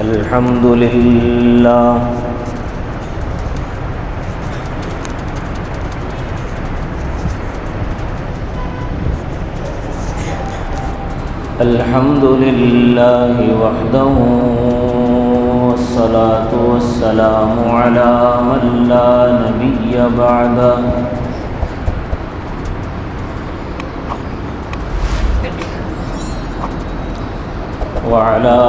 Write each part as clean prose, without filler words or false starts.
الحمد لله الحمد لله وحده والصلاة والسلام على من لا نبي بعده وعلى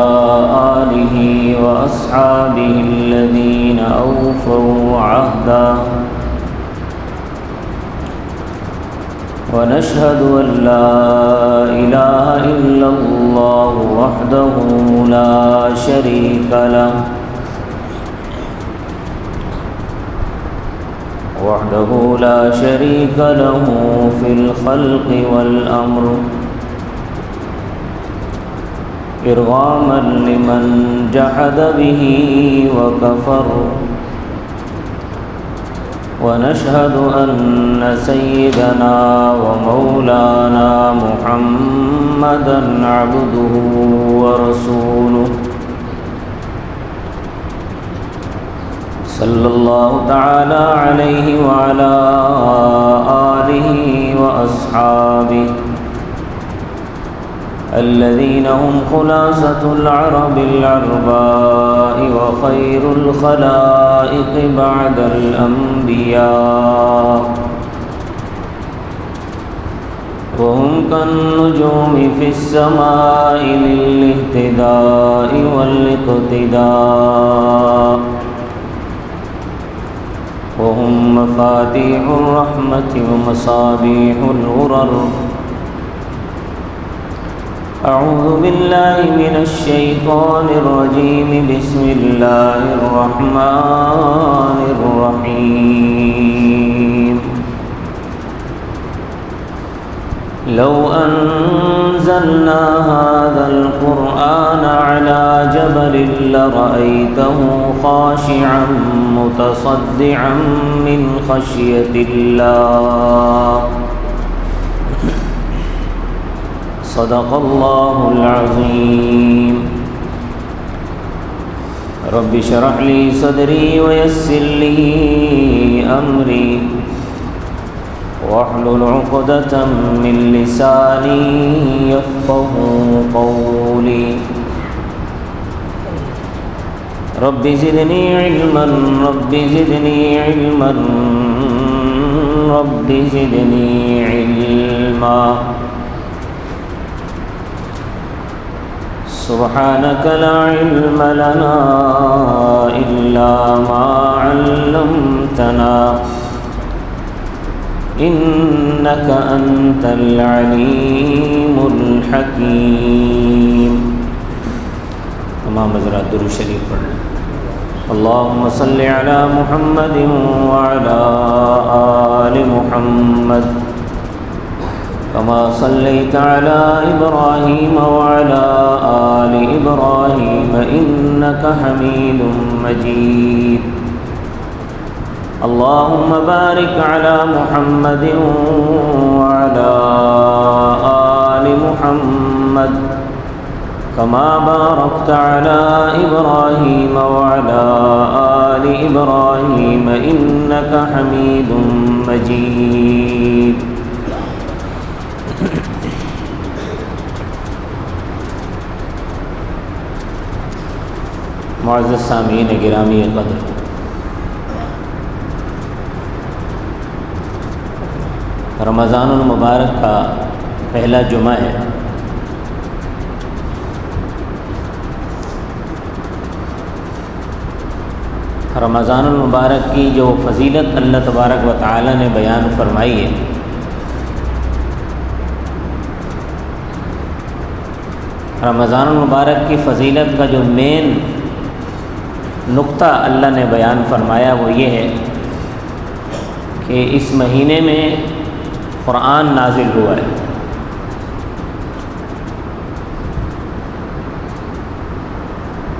آله وأصحابه الذين أوفوا عهدا ونشهد أن لا إله إلا الله وحده لا شريك له في الخلق والأمر إرغاما لمن جحد به وكفر ونشهد أن سيدنا ومولانا محمدا عبده ورسوله صلى الله تعالى عليه وعلى آله وأصحابه الذين هم خلاصة العرب العرباء وخير الخلائق بعد الأنبياء وهم كالنجوم في السماء للاهتداء والاقتداء وهم مفاتيح الرحمة ومصابيح الغرر. أعوذ بالله من الشيطان الرجيم. بسم الله الرحمن الرحيم. لو أنزلنا هذا القرآن على جبل لرأيته خاشعا متصدعا من خشية الله. صدق الله العظيم. رب اشرح لي صدري ويسر لي أمري واحلل عقدة من لساني يفقه قولي. رب زدني علما رب زدني علما رب زدني علما. سبحانك لا علم لنا إلا ما علمتنا إنك أنت العليم الحكيم. تمام حضرات درود شریف پڑھ لیں. اللهم صل على محمد وعلى آل محمد كما صليت على إبراهيم وعلى آل إبراهيم إنك حميد مجيد. اللهم بارك على محمد وعلى آل محمد كما باركت على إبراهيم وعلى آل إبراهيم إنك حميد مجيد. معزز سامعین گرامی قدر، رمضان المبارک کا پہلا جمعہ ہے. رمضان المبارک کی جو فضیلت اللہ تبارک و تعالی نے بیان فرمائی ہے، رمضان المبارک کی فضیلت کا جو مین نقطہ اللہ نے بیان فرمایا وہ یہ ہے کہ اس مہینے میں قرآن نازل ہوا ہے.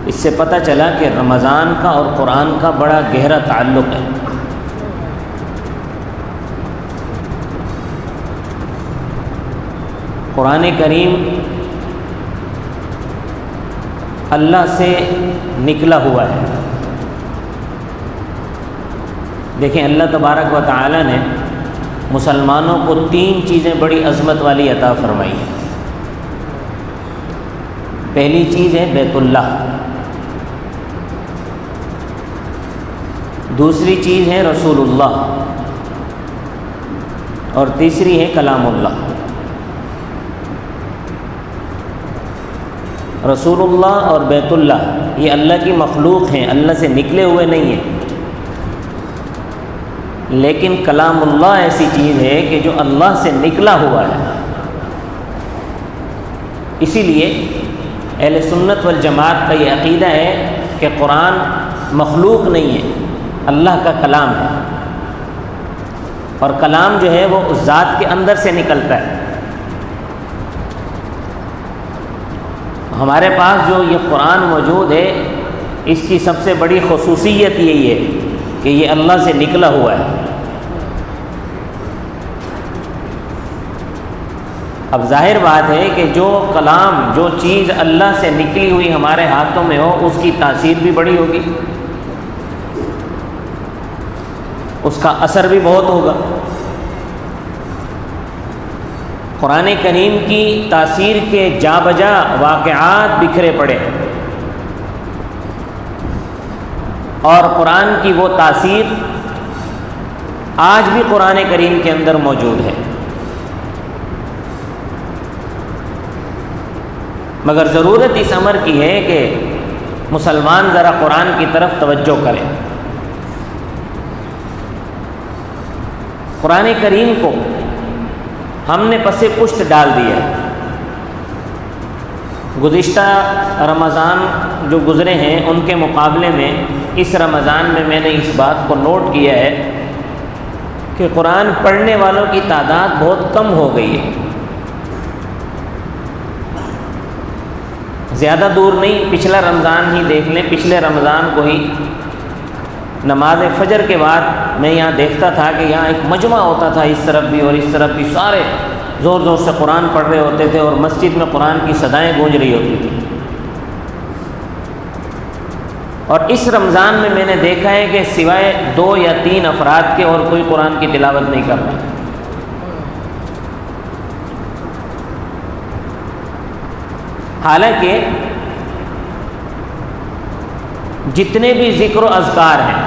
اس سے پتہ چلا کہ رمضان کا اور قرآن کا بڑا گہرا تعلق ہے. قرآن کریم اللہ سے نکلا ہوا ہے۔ دیکھیں اللہ تبارک و تعالی نے مسلمانوں کو 3 چیزیں بڑی عظمت والی عطا فرمائی ہیں۔ پہلی چیز ہے بیت اللہ، دوسری چیز ہے رسول اللہ، اور تیسری ہے کلام اللہ۔ رسول اللہ اور بیت اللہ یہ اللہ کی مخلوق ہیں، اللہ سے نکلے ہوئے نہیں ہیں، لیکن کلام اللہ ایسی چیز ہے کہ جو اللہ سے نکلا ہوا ہے۔ اسی لیے اہل سنت والجماعت کا یہ عقیدہ ہے کہ قرآن مخلوق نہیں ہے، اللہ کا کلام ہے، اور کلام جو ہے وہ اس ذات کے اندر سے نکلتا ہے۔ ہمارے پاس جو یہ قرآن موجود ہے اس کی سب سے بڑی خصوصیت یہی ہے کہ یہ اللہ سے نکلا ہوا ہے۔ اب ظاہر بات ہے کہ جو کلام، جو چیز اللہ سے نکلی ہوئی ہمارے ہاتھوں میں ہو اس کی تاثیر بھی بڑی ہوگی، اس کا اثر بھی بہت ہوگا۔ قرآن کریم کی تاثیر کے جا بجا واقعات بکھرے پڑے، اور قرآن کی وہ تاثیر آج بھی قرآن کریم کے اندر موجود ہے۔ مگر ضرورت اس امر کی ہے کہ مسلمان ذرا قرآن کی طرف توجہ کریں۔ قرآن کریم کو ہم نے پس پشت ڈال دیا۔ گزشتہ رمضان جو گزرے ہیں ان کے مقابلے میں اس رمضان میں میں نے اس بات کو نوٹ کیا ہے کہ قرآن پڑھنے والوں کی تعداد بہت کم ہو گئی ہے۔ زیادہ دور نہیں، پچھلا رمضان ہی دیکھ لیں، پچھلے رمضان کو ہی نماز فجر کے بعد میں یہاں دیکھتا تھا کہ یہاں ایک مجمع ہوتا تھا، اس طرف بھی اور اس طرف بھی سارے زور زور سے قرآن پڑھ رہے ہوتے تھے، اور مسجد میں قرآن کی صدائیں گونج رہی ہوتی تھیں۔ اور اس رمضان میں میں نے دیکھا ہے کہ سوائے 2 یا 3 افراد کے اور کوئی قرآن کی تلاوت نہیں کر رہا۔ حالانکہ جتنے بھی ذکر و اذکار ہیں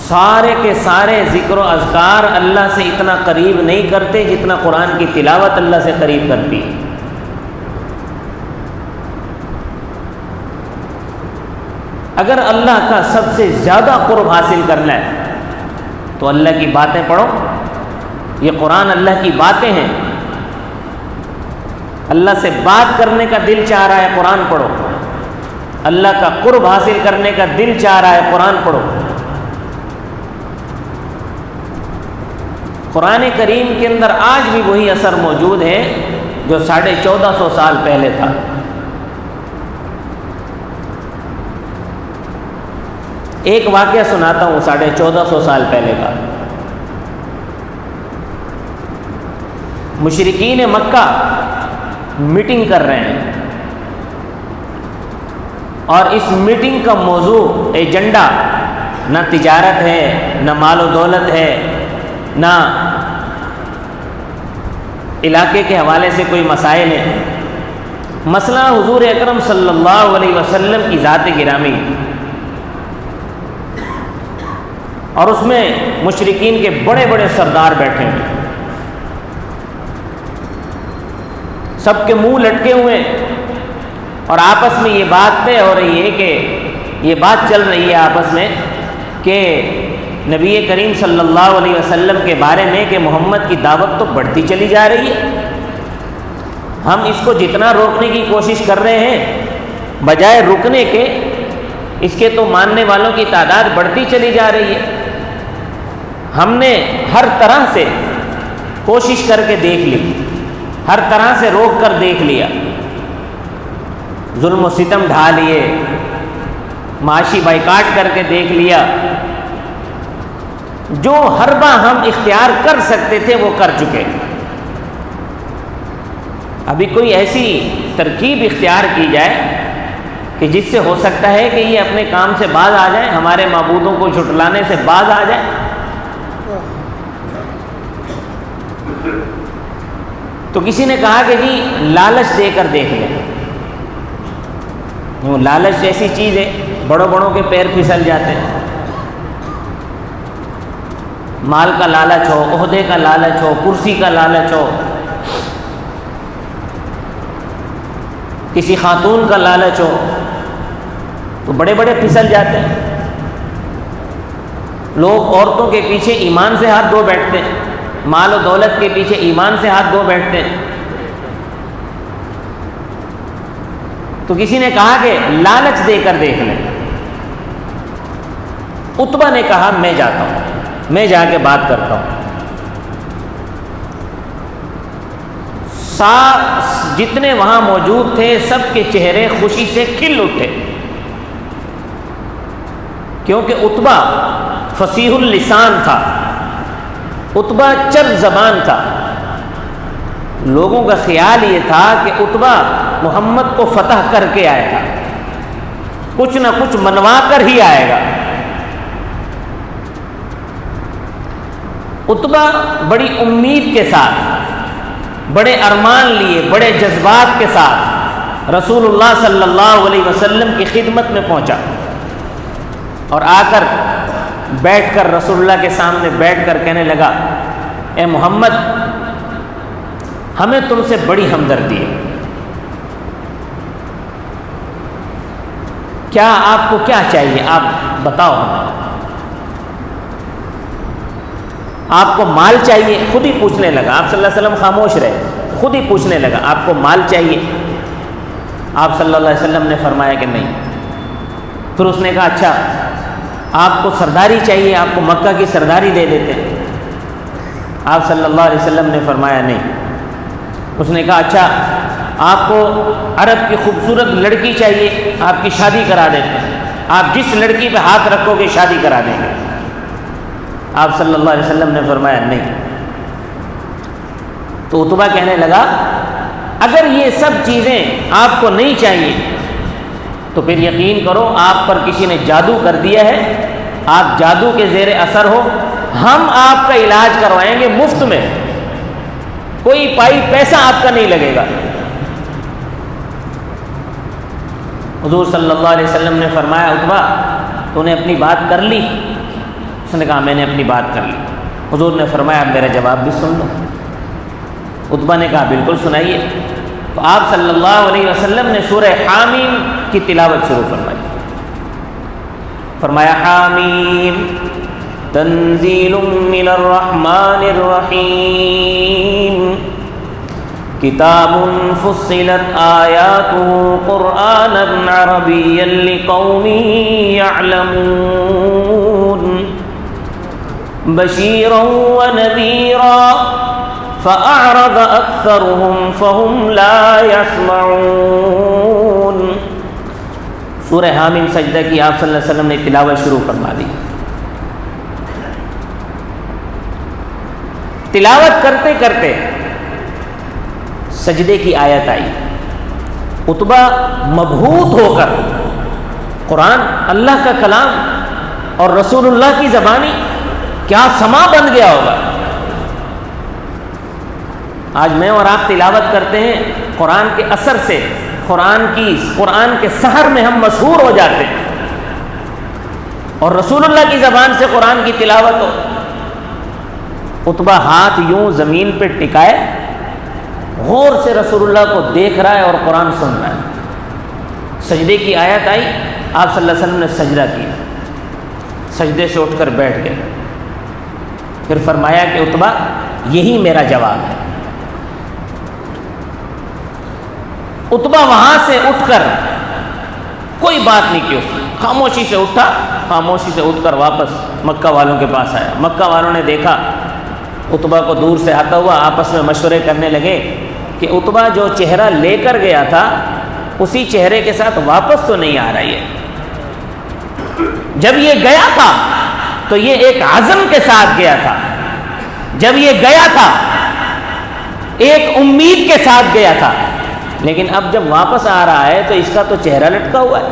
سارے کے سارے ذکر و اذکار اللہ سے اتنا قریب نہیں کرتے جتنا قرآن کی تلاوت اللہ سے قریب کرتی ہے۔ اگر اللہ کا سب سے زیادہ قرب حاصل کرنا ہے تو اللہ کی باتیں پڑھو۔ یہ قرآن اللہ کی باتیں ہیں، اللہ سے بات کرنے کا دل چاہ رہا ہے قرآن پڑھو، اللہ کا قرب حاصل کرنے کا دل چاہ رہا ہے قرآن پڑھو۔ قرآن کریم کے اندر آج بھی وہی اثر موجود ہے جو 1450 سال پہلے تھا۔ ایک واقعہ سناتا ہوں 1450 سال پہلے کا۔ مشرکین مکہ میٹنگ کر رہے ہیں، اور اس میٹنگ کا موضوع ایجنڈا نہ تجارت ہے، نہ مال و دولت ہے، نہ علاقے کے حوالے سے کوئی مسائل ہیں۔ مسئلہ حضور اکرم صلی اللہ علیہ وسلم کی ذات گرامی، اور اس میں مشرکین کے بڑے بڑے سردار بیٹھے ہیں، سب کے منہ لٹکے ہوئے، اور آپس میں یہ بات طے ہو رہی ہے کہ یہ بات چل رہی ہے آپس میں کہ نبی کریم صلی اللہ علیہ وسلم کے بارے میں کہ محمد کی دعوت تو بڑھتی چلی جا رہی ہے، ہم اس کو جتنا روکنے کی کوشش کر رہے ہیں بجائے رکنے کے اس کے تو ماننے والوں کی تعداد بڑھتی چلی جا رہی ہے۔ ہم نے ہر طرح سے کوشش کر کے دیکھ لی، ہر طرح سے روک کر دیکھ لیا، ظلم و ستم ڈھا لیے، معاشی بائیکاٹ کر کے دیکھ لیا، جو حربہ ہم اختیار کر سکتے تھے وہ کر چکے، ابھی کوئی ایسی ترکیب اختیار کی جائے کہ جس سے ہو سکتا ہے کہ یہ اپنے کام سے باز آ جائیں، ہمارے معبودوں کو جھٹلانے سے باز آ جائیں۔ تو کسی نے کہا کہ جی لالچ دے کر دیکھ لیں۔ وہ لالچ ایسی چیز ہے، بڑوں بڑوں کے پیر پھسل جاتے ہیں۔ مال کا لالچ ہو، عہدے کا لالچ ہو، کرسی کا لالچ ہو، کسی خاتون کا لالچ ہو، تو بڑے بڑے پھسل جاتے ہیں۔ لوگ عورتوں کے پیچھے ایمان سے ہاتھ دھو بیٹھتے ہیں، مال و دولت کے پیچھے ایمان سے ہاتھ دھو بیٹھتے ہیں۔ تو کسی نے کہا کہ لالچ دے کر دیکھ لیں۔ عتبہ نے کہا میں جاتا ہوں، میں جا کے بات کرتا ہوں۔ جتنے وہاں موجود تھے سب کے چہرے خوشی سے کھل اٹھے، کیونکہ عتبہ فصیح اللسان تھا، عتبہ چرب زبان تھا۔ لوگوں کا خیال یہ تھا کہ عتبہ محمد کو فتح کر کے آئے گا، کچھ نہ کچھ منوا کر ہی آئے گا۔ عتبہ بڑی امید کے ساتھ، بڑے ارمان لیے، بڑے جذبات کے ساتھ رسول اللہ صلی اللہ علیہ وسلم کی خدمت میں پہنچا، اور آ کر بیٹھ کر رسول اللہ کے سامنے بیٹھ کر کہنے لگا، اے محمد، ہمیں تم سے بڑی ہمدردی ہے، کیا آپ کو کیا چاہیے، آپ بتاؤ ہمیں۔ آپ کو مال چاہیے؟ خود ہی پوچھنے لگا، آپ صلی اللہ علیہ وسلم خاموش رہے، خود ہی پوچھنے لگا آپ کو مال چاہیے؟ آپ صلی اللہ علیہ وسلم نے فرمایا کہ نہیں۔ پھر اس نے کہا اچھا آپ کو سرداری چاہیے، آپ کو مکہ کی سرداری دے دیتے۔ آپ صلی اللہ علیہ وسلم نے فرمایا نہیں۔ اس نے کہا اچھا آپ کو عرب کی خوبصورت لڑکی چاہیے، آپ کی شادی کرا دیتے ہیں، آپ جس لڑکی پہ ہاتھ رکھو گے شادی کرا دیں گے۔ آپ صلی اللہ علیہ وسلم نے فرمایا نہیں۔ تو عتبہ کہنے لگا اگر یہ سب چیزیں آپ کو نہیں چاہیے تو پھر یقین کرو آپ پر کسی نے جادو کر دیا ہے، آپ جادو کے زیر اثر ہو، ہم آپ کا علاج کروائیں گے مفت میں، کوئی پائی پیسہ آپ کا نہیں لگے گا۔ حضور صلی اللہ علیہ وسلم نے فرمایا عتبہ تو نے اپنی بات کر لی؟ اس نے کہا میں نے اپنی بات کر لی۔ حضور نے فرمایا اب میرا جواب بھی سن لو۔ عتبہ نے کہا بالکل سنائیے۔ تو آپ صلی اللہ علیہ وسلم نے سورہ حامیم کی تلاوت شروع فرمائی۔ فرمایا حامیم تنزیل من الرحمن الرحیم کتاب فصلت آیاتہ قرآنا عربیا لقوم یعلمون بشیرا ونذیرا فأعرض أكثرهم فهم لا يسمعون۔ سورہ حامیم سجدہ کی آپ صلی اللہ علیہ وسلم نے تلاوت شروع فرما دی۔ تلاوت کرتے کرتے سجدے کی آیت آئی۔ عتبہ مبہوت ہو کر، قرآن اللہ کا کلام اور رسول اللہ کی زبانی، کیا سما بن گیا ہوگا۔ آج میں اور آپ تلاوت کرتے ہیں، قرآن کے اثر سے قرآن کے سحر میں ہم مسحور ہو جاتے ہیں، اور رسول اللہ کی زبان سے قرآن کی تلاوت ہو۔ عتبہ ہاتھ یوں زمین پہ ٹکائے، غور سے رسول اللہ کو دیکھ رہا ہے اور قرآن سن رہا ہے۔ سجدے کی آیت آئی، آپ صلی اللہ علیہ وسلم نے سجدہ کیا، سجدے سے اٹھ کر بیٹھ گئے۔ پھر فرمایا کہ عتبہ یہی میرا جواب ہے۔ عتبہ وہاں سے اٹھ کر کوئی بات نہیں کی، اس نے خاموشی سے اٹھا، خاموشی سے اٹھ کر واپس مکہ والوں کے پاس آیا۔ مکہ والوں نے دیکھا عتبہ کو دور سے آتا ہوا، آپس میں مشورے کرنے لگے کہ عتبہ جو چہرہ لے کر گیا تھا اسی چہرے کے ساتھ واپس تو نہیں آ رہی ہے۔ جب یہ گیا تھا تو یہ ایک عزم کے ساتھ گیا تھا، جب یہ گیا تھا ایک امید کے ساتھ گیا تھا، لیکن اب جب واپس آ رہا ہے تو اس کا تو چہرہ لٹکا ہوا ہے،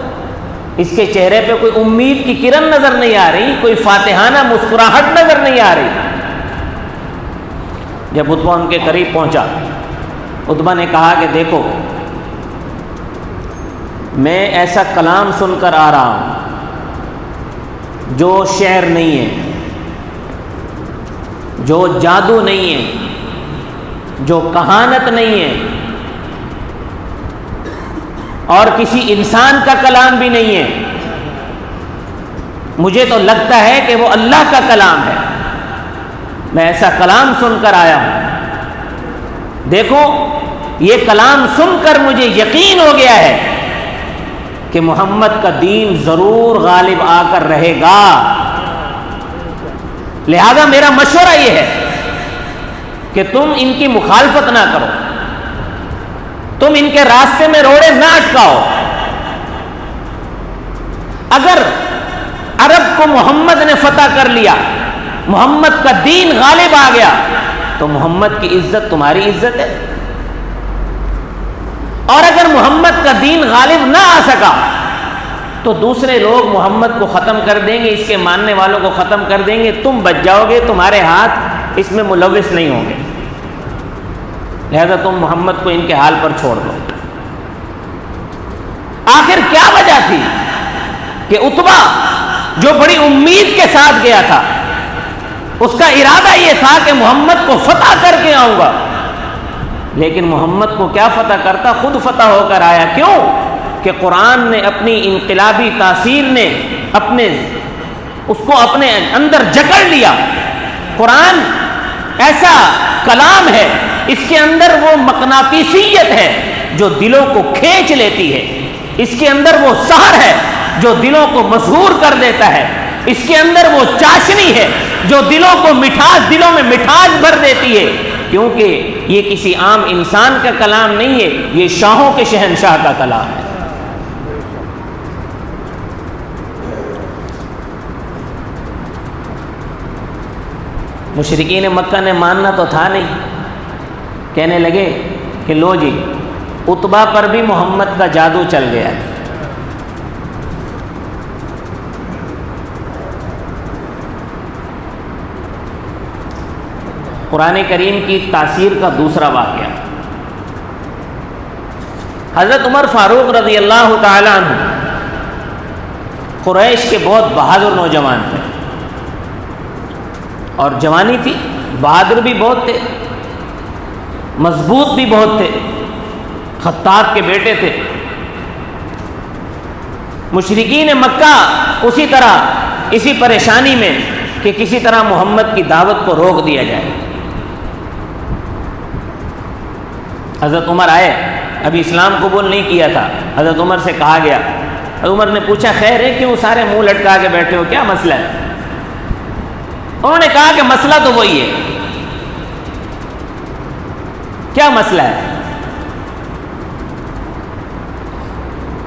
اس کے چہرے پہ کوئی امید کی کرن نظر نہیں آ رہی، کوئی فاتحانہ مسکراہٹ نظر نہیں آ رہی۔ جب عتبہ ان کے قریب پہنچا، عتبہ نے کہا کہ دیکھو، میں ایسا کلام سن کر آ رہا ہوں جو شعر نہیں ہے، جو جادو نہیں ہے، جو کہانت نہیں ہے، اور کسی انسان کا کلام بھی نہیں ہے، مجھے تو لگتا ہے کہ وہ اللہ کا کلام ہے۔ میں ایسا کلام سن کر آیا ہوں، دیکھو یہ کلام سن کر مجھے یقین ہو گیا ہے کہ محمد کا دین ضرور غالب آ کر رہے گا، لہذا میرا مشورہ یہ ہے کہ تم ان کی مخالفت نہ کرو، تم ان کے راستے میں روڑے نہ اٹکاؤ۔ اگر عرب کو محمد نے فتح کر لیا، محمد کا دین غالب آ گیا، تو محمد کی عزت تمہاری عزت ہے، اور اگر محمد کا دین غالب نہ آ سکا تو دوسرے لوگ محمد کو ختم کر دیں گے، اس کے ماننے والوں کو ختم کر دیں گے، تم بچ جاؤ گے، تمہارے ہاتھ اس میں ملوث نہیں ہوں گے، لہذا تم محمد کو ان کے حال پر چھوڑ دو۔ آخر کیا وجہ تھی کہ عتبہ جو بڑی امید کے ساتھ گیا تھا، اس کا ارادہ یہ تھا کہ محمد کو فتح کر کے آؤں گا، لیکن محمد کو کیا فتح کرتا، خود فتح ہو کر آیا۔ کیوں؟ کہ قرآن نے اپنی انقلابی تاثیر نے اس کو اپنے اندر جکڑ لیا۔ قرآن ایسا کلام ہے، اس کے اندر وہ مقناطیسیت ہے جو دلوں کو کھینچ لیتی ہے، اس کے اندر وہ سحر ہے جو دلوں کو مسحور کر دیتا ہے، اس کے اندر وہ چاشنی ہے جو دلوں میں مٹھاس بھر دیتی ہے، کیونکہ یہ کسی عام انسان کا کلام نہیں ہے، یہ شاہوں کے شہنشاہ کا کلام ہے۔ مشرکین مکہ نے ماننا تو تھا نہیں، کہنے لگے کہ لو جی، عتبہ پر بھی محمد کا جادو چل گیا ہے۔ قرآن کریم کی تاثیر کا دوسرا واقعہ، حضرت عمر فاروق رضی اللہ تعالی عنہ قریش کے بہت بہادر نوجوان تھے، اور جوانی تھی، بہادر بھی بہت تھے، مضبوط بھی بہت تھے، خطاب کے بیٹے تھے۔ مشرکین مکہ اسی پریشانی میں کہ کسی طرح محمد کی دعوت کو روک دیا جائے۔ حضرت عمر آئے، ابھی اسلام قبول نہیں کیا تھا، حضرت عمر سے کہا گیا، حضرت عمر نے پوچھا خیر ہے، کیوں سارے منہ لٹکا کے بیٹھے ہو، کیا مسئلہ ہے؟ انہوں نے کہا کہ مسئلہ تو وہی ہے۔ کیا مسئلہ ہے؟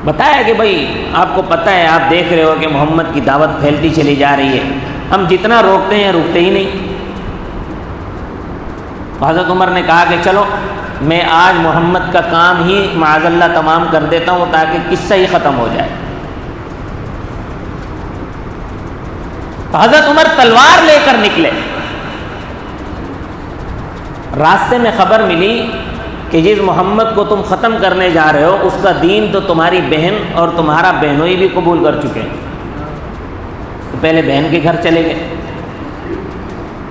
بتایا کہ بھائی آپ کو پتہ ہے، آپ دیکھ رہے ہو کہ محمد کی دعوت پھیلتی چلی جا رہی ہے، ہم جتنا روکتے ہیں رکتے ہی نہیں۔ تو حضرت عمر نے کہا کہ چلو میں آج محمد کا کام ہی معاذ اللہ تمام کر دیتا ہوں تاکہ قصہ ہی ختم ہو جائے۔ تو حضرت عمر تلوار لے کر نکلے، راستے میں خبر ملی کہ جس محمد کو تم ختم کرنے جا رہے ہو اس کا دین تو تمہاری بہن اور تمہارا بہنوئی بھی قبول کر چکے ہیں۔ تو پہلے بہن کے گھر چلے گئے،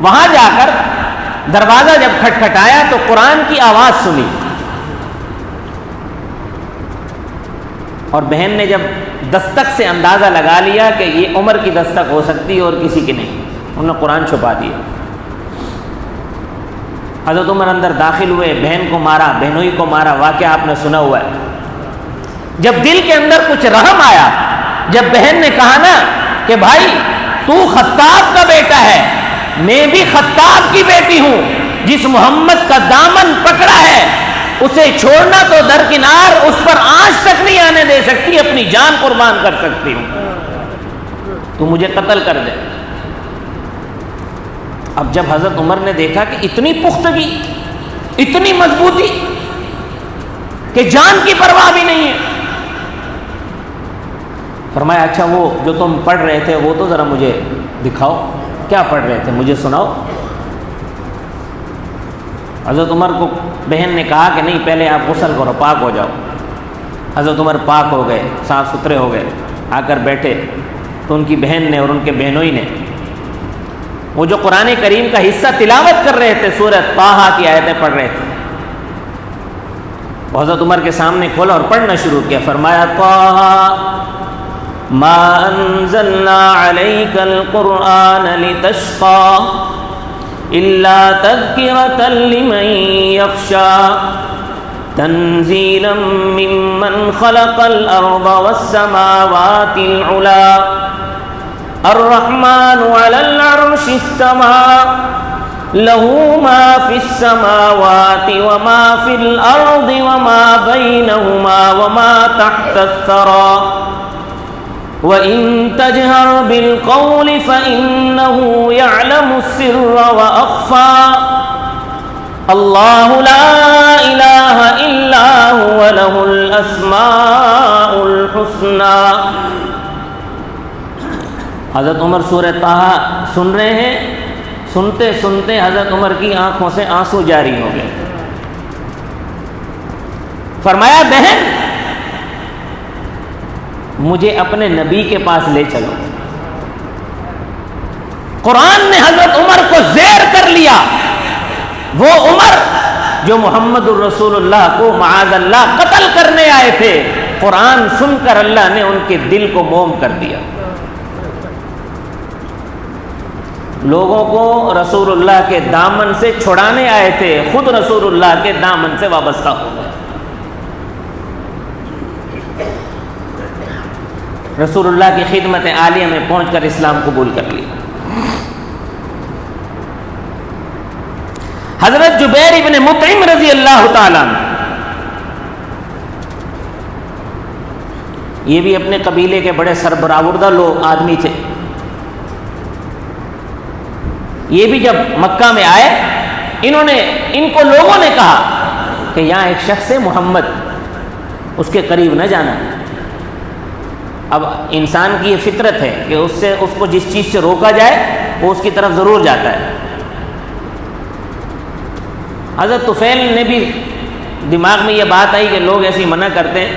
وہاں جا کر دروازہ جب کھٹکھٹایا تو قرآن کی آواز سنی، اور بہن نے جب دستک سے اندازہ لگا لیا کہ یہ عمر کی دستک ہو سکتی ہے اور کسی کی نہیں، انہوں نے قرآن چھپا دیا۔ حضرت عمر اندر داخل ہوئے، بہن کو مارا، بہنوئی کو مارا، واقعہ آپ نے سنا ہوا ہے۔ جب دل کے اندر کچھ رحم آیا، جب بہن نے کہا نا کہ بھائی تو خطاب کا بیٹا ہے، میں بھی خطاب کی بیٹی ہوں، جس محمد کا دامن پکڑا ہے اسے چھوڑنا تو درکنار، اس پر آنچ تک نہیں آنے دے سکتی، اپنی جان قربان کر سکتی ہوں، تو مجھے قتل کر دے۔ اب جب حضرت عمر نے دیکھا کہ اتنی پختگی، اتنی مضبوطی کہ جان کی پرواہ بھی نہیں ہے. فرمایا اچھا وہ جو تم پڑھ رہے تھے وہ تو ذرا مجھے دکھاؤ, کیا پڑھ رہے تھے مجھے سناؤ. حضرت عمر کو بہن نے کہا کہ نہیں, پہلے آپ غسل کرو, پاک ہو جاؤ. حضرت عمر پاک ہو گئے, صاف ستھرے ہو گئے, آ کر بیٹھے تو ان کی بہن نے اور ان کے بہنوئی نے وہ جو قرآن کریم کا حصہ تلاوت کر رہے تھے, سورۃ طٰہٰ کی آیتیں پڑھ رہے تھے, وہ حضرت عمر کے سامنے کھولا اور پڑھنا شروع کیا. فرمایا طٰہٰ ما انزلنا علیک القرآن لتشقى الا تذکرة لمن یخشى تنزیلا ممن خلق الارض والسماوات العلی الرحمن علی العرش استوى له ما في السماوات وما في الارض وما بينهما وما تحت الثرى وَإِن تَجْهَرْ بِالْقَوْلِ فَإِنَّهُ يَعْلَمُ السِّرَّ وَأَخْفَى اللَّهُ لَا إِلَٰهَ إِلَّا هُوَ لَهُ الْأَسْمَاءُ الْحُسْنَى. حضرت عمر سورہ طٰہٰ سن رہے ہیں, سنتے سنتے حضرت عمر کی آنکھوں سے آنسو جاری ہو گئے. فرمایا بہن مجھے اپنے نبی کے پاس لے چلو. قرآن نے حضرت عمر کو زیر کر لیا, وہ عمر جو محمد الرسول اللہ کو معاذ اللہ قتل کرنے آئے تھے, قرآن سن کر اللہ نے ان کے دل کو موم کر دیا. لوگوں کو رسول اللہ کے دامن سے چھڑانے آئے تھے, خود رسول اللہ کے دامن سے وابستہ ہو گئے. رسول اللہ کی خدمت عالیہ میں پہنچ کر اسلام قبول کر لیا. حضرت جبیر ابن مطعم رضی اللہ تعالیٰ عنہ, یہ بھی اپنے قبیلے کے بڑے سربراوردہ لوگ آدمی تھے. یہ بھی جب مکہ میں آئے, ان کو لوگوں نے کہا کہ یہاں ایک شخص ہے محمد, اس کے قریب نہ جانا. اب انسان کی یہ فطرت ہے کہ اس کو جس چیز سے روکا جائے وہ اس کی طرف ضرور جاتا ہے. حضرت طفیل نے بھی دماغ میں یہ بات آئی کہ لوگ ایسی منع کرتے ہیں.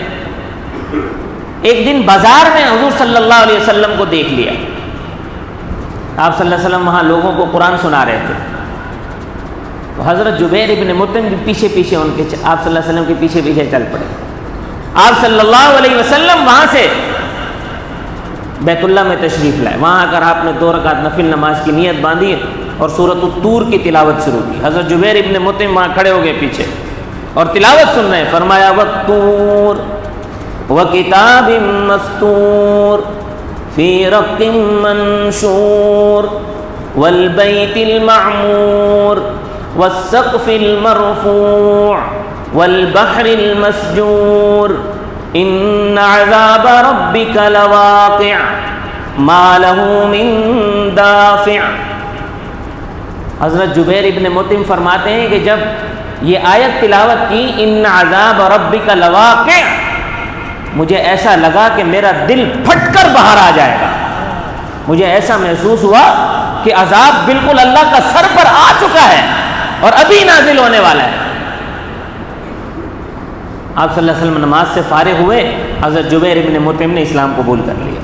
ایک دن بازار میں حضور صلی اللہ علیہ وسلم کو دیکھ لیا. آپ صلی اللہ علیہ وسلم وہاں لوگوں کو قرآن سنا رہے تھے. تو حضرت جبیر ابن مطعم بھی پیچھے پیچھے آپ صلی اللہ علیہ وسلم کے پیچھے پیچھے چل پڑے. آپ صلی اللہ علیہ وسلم وہاں سے بیت اللہ میں تشریف لائے. وہاں آ کر آپ نے 2 رکعت نفل نماز کی نیت باندھی اور سورۃ الطور کی تلاوت شروع کی. حضرت جبیر ابن مطعم وہاں کھڑے ہو گئے پیچھے اور تلاوت سن رہے ہیں. فرمایا وَالطُّورِ وَكِتَابٍ مَّسْطُورٍ فِي رَقٍّ مَّنشُورٍ وَالْبَيْتِ الْمَعْمُورِ وَالسَّقْفِ الْمَرْفُوعِ وَالْبَحْرِ الْمَسْجُورِ ان عذاب ربک لواقع ما له من دافع. حضرت جبیر ابن مطعم فرماتے ہیں کہ جب یہ آیت تلاوت کی ان عذاب ربک لواقع, مجھے ایسا لگا کہ میرا دل پھٹ کر باہر آ جائے گا. مجھے ایسا محسوس ہوا کہ عذاب بالکل اللہ کا سر پر آ چکا ہے اور ابھی نازل ہونے والا ہے. آپ صلی اللہ علیہ وسلم نماز سے فارغ ہوئے, حضرت جبیر ابن مطعم نے اسلام قبول کر لیا.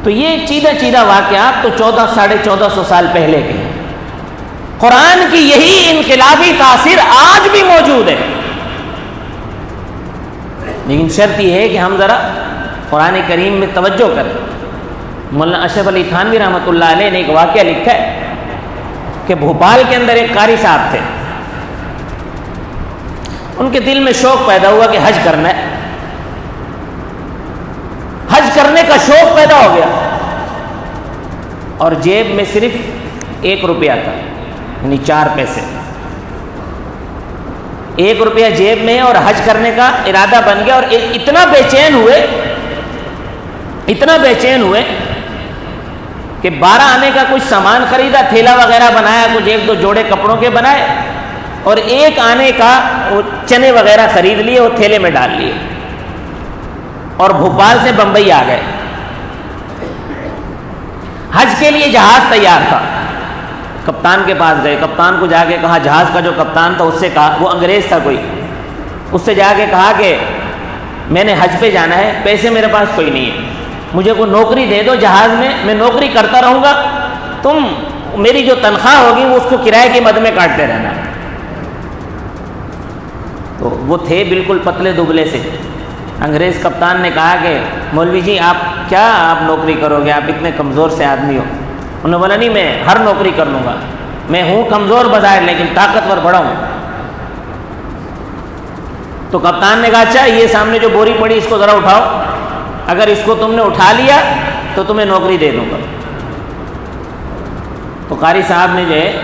تو یہ چیدہ واقعات تو 1400 سال پہلے کے ہیں. قرآن کی یہی انقلابی تاثیر آج بھی موجود ہے. لیکن شرط یہ ہے کہ ہم ذرا قرآن کریم میں توجہ کریں. مولانا اشرف علی تھانوی رحمۃ اللہ علیہ نے ایک واقعہ لکھا ہے کہ بھوپال کے اندر ایک قاری صاحب تھے. ان کے دل میں شوق پیدا ہوا کہ حج کرنا ہے. حج کرنے کا شوق پیدا ہو گیا اور جیب میں صرف 1 روپیہ تھا, یعنی 4 پیسے. 1 روپیہ جیب میں اور حج کرنے کا ارادہ بن گیا. اور اتنا بے چین ہوئے کہ کہ 12 آنے کا کچھ سامان خریدا، تھیلا وغیرہ بنایا، کچھ 1-2 جوڑے کپڑوں کے بنائے، اور 1 آنے کا وہ چنے وغیرہ خرید لیے اور تھیلے میں ڈال لیے، اور بھوپال سے بمبئی آ گئے۔ حج کے لیے جہاز تیار تھا، کپتان کے پاس گئے، کپتان کو جا کے کہا، جہاز کا جو کپتان تھا اس سے کہا، وہ انگریز تھا کوئی، اس سے جا کے کہا کہ میں نے حج پہ جانا ہے، پیسے میرے پاس کوئی نہیں ہے، مجھے کوئی نوکری دے دو جہاز میں نوکری کرتا رہوں گا، تم میری جو تنخواہ ہوگی وہ اس کو کرائے کی مد میں کاٹتے رہنا۔ تو وہ تھے بالکل پتلے دبلے سے۔ انگریز کپتان نے کہا کہ مولوی جی آپ نوکری کرو گے، آپ اتنے کمزور سے آدمی ہو؟ انہوں نے بولا نہیں، میں ہر نوکری کر لوں گا، میں ہوں کمزور بظاہر لیکن طاقتور بڑا ہوں۔ تو کپتان نے کہا اچھا یہ سامنے جو بوری پڑی اس کو ذرا اٹھاؤ، اگر اس کو تم نے اٹھا لیا تو تمہیں نوکری دے دوں گا۔ تو قاری صاحب نے جو ہے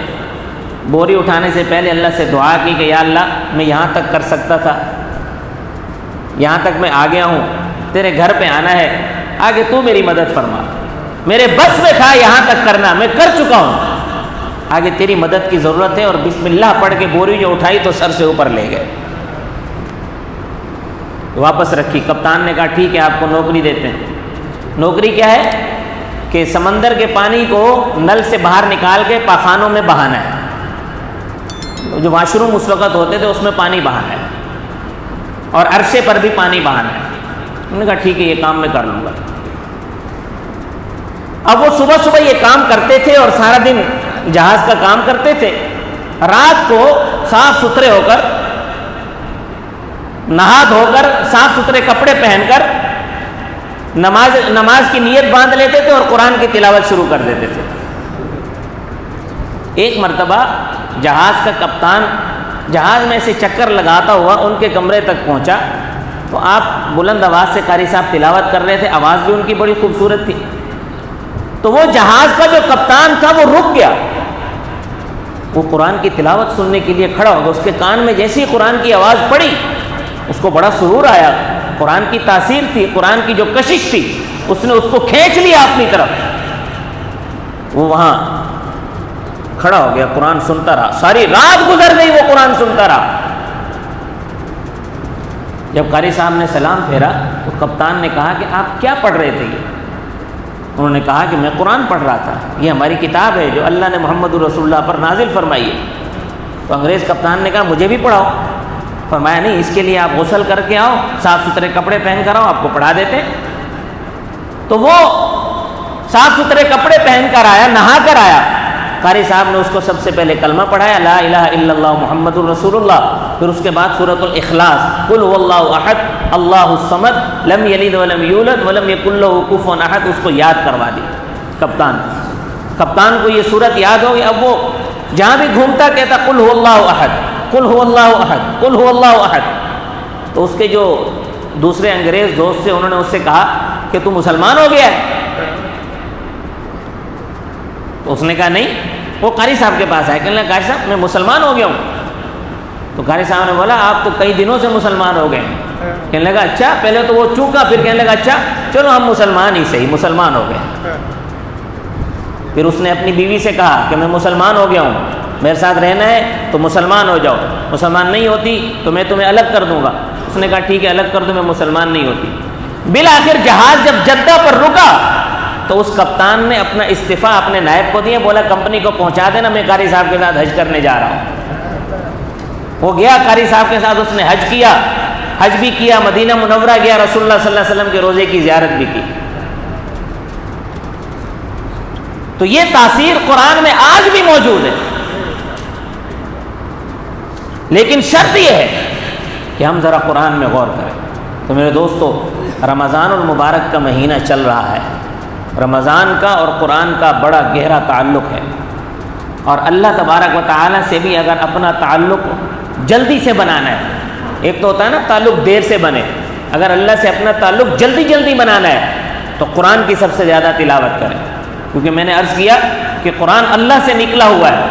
بوری اٹھانے سے پہلے اللہ سے دعا کی کہ یا اللہ میں یہاں تک کر سکتا تھا، یہاں تک میں آ گیا ہوں، تیرے گھر پہ آنا ہے، آگے تو میری مدد فرما، میرے بس میں تھا یہاں تک کرنا، میں کر چکا ہوں، آگے تیری مدد کی ضرورت ہے۔ اور بسم اللہ پڑھ کے بوری جو اٹھائی تو سر سے اوپر لے گئے، واپس رکھی۔ کپتان نے کہا ٹھیک ہے آپ کو نوکری دیتے ہیں۔ نوکری کیا ہے کہ سمندر کے پانی کو نل سے باہر نکال کے پاخانوں میں بہانا ہے، جو واش روم اس وقت ہوتے تھے اس میں پانی بہانا ہے، اور عرصے پر بھی پانی بہانا ہے۔ انہوں نے کہا ٹھیک ہے یہ کام میں کر لوں گا۔ اب وہ صبح صبح یہ کام کرتے تھے اور سارا دن جہاز کا کام کرتے تھے، رات کو صاف ستھرے ہو کر، نہا دھو کر، صاف ستھرے کپڑے پہن کر نماز کی نیت باندھ لیتے تھے اور قرآن کی تلاوت شروع کر دیتے تھے۔ ایک مرتبہ جہاز کا کپتان جہاز میں سے چکر لگاتا ہوا ان کے کمرے تک پہنچا تو آپ بلند آواز سے قاری صاحب تلاوت کر رہے تھے، آواز بھی ان کی بڑی خوبصورت تھی۔ تو وہ جہاز کا جو کپتان تھا وہ رک گیا، وہ قرآن کی تلاوت سننے کے لیے کھڑا ہو گیا۔ اس کے کان میں جیسی قرآن کی آواز پڑی اس کو بڑا سرور آیا، قرآن کی تاثیر تھی، قرآن کی جو کشش تھی، اس نے اس کو کھینچ لیا اپنی طرف۔ وہ وہاں کھڑا ہو گیا، قرآن سنتا رہا، ساری رات گزر گئی وہ قرآن سنتا رہا۔ جب قاری صاحب نے سلام پھیرا تو کپتان نے کہا کہ آپ کیا پڑھ رہے تھے؟ انہوں نے کہا کہ میں قرآن پڑھ رہا تھا، یہ ہماری کتاب ہے جو اللہ نے محمد رسول اللہ پر نازل فرمائی ہے۔ تو انگریز کپتان نے کہا مجھے بھی پڑھاؤ۔ فرمایا نہیں، اس کے لیے آپ غسل کر کے آؤ، صاف ستھرے کپڑے پہن کر آؤ، آپ کو پڑھا دیتے ہیں۔ تو وہ صاف ستھرے کپڑے پہن کر آیا، نہا کر آیا۔ قاری صاحب نے اس کو سب سے پہلے کلمہ پڑھایا، لا الہ الا اللہ محمد الرسول اللہ، پھر اس کے بعد سورۃ الاخلاص، قل هو اللہ احد اللہ الصمد لم یلد ولم یولد ولم یکن له کفوا احد، اس کو یاد کروا دی کپتان کو یہ سورت یاد ہو گئی۔ اب وہ جہاں بھی گھومتا کہتا قل هو اللہ احد، قل هو اللہ احد، قل هو اللہ احد۔ تو اس کے جو دوسرے انگریز دوست تھے انہوں نے اس سے کہا کہ تو مسلمان ہو گیا ہے؟ تو اس نے کہا نہیں۔ وہ قاری صاحب کے پاس آئے، کہنے لگا قاری صاحب میں مسلمان ہو گیا ہوں۔ تو قاری صاحب نے بولا آپ تو کئی دنوں سے مسلمان ہو گئے ہیں۔ کہنے لگا اچھا، پہلے تو وہ چوکا، پھر کہنے لگا اچھا چلو ہم مسلمان ہی صحیح، مسلمان ہو گئے۔ پھر اس نے اپنی بیوی سے کہا کہ میں مسلمان ہو گیا ہوں، میرے ساتھ رہنا ہے تو مسلمان ہو جاؤ، مسلمان نہیں ہوتی تو میں تمہیں الگ کر دوں گا۔ اس نے کہا ٹھیک ہے الگ کر دوں، میں مسلمان نہیں ہوتی۔ بالآخر جہاز جب جدہ پر رکا تو اس کپتان نے اپنا استعفیٰ اپنے نائب کو دیا، بولا کمپنی کو پہنچا دینا، میں قاری صاحب کے ساتھ حج کرنے جا رہا ہوں۔ وہ گیا قاری صاحب کے ساتھ، اس نے حج کیا، حج بھی کیا، مدینہ منورہ گیا، رسول اللہ صلی اللہ علیہ وسلم کے روزے کی زیارت بھی کی۔ تو یہ تاثیر قرآن میں آج بھی موجود ہے، لیکن شرط یہ ہے کہ ہم ذرا قرآن میں غور کریں۔ تو میرے دوستو، رمضان المبارک کا مہینہ چل رہا ہے، رمضان کا اور قرآن کا بڑا گہرا تعلق ہے، اور اللہ تبارک و تعالیٰ سے بھی اگر اپنا تعلق جلدی سے بنانا ہے، ایک تو ہوتا ہے نا تعلق دیر سے بنے، اگر اللہ سے اپنا تعلق جلدی جلدی بنانا ہے تو قرآن کی سب سے زیادہ تلاوت کریں، کیونکہ میں نے عرض کیا کہ قرآن اللہ سے نکلا ہوا ہے۔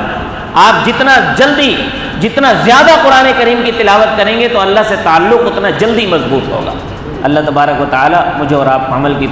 آپ جتنا زیادہ قرآن کریم کی تلاوت کریں گے تو اللہ سے تعلق اتنا جلدی مضبوط ہوگا۔ اللہ تبارک و تعالیٰ مجھے اور آپ عمل کی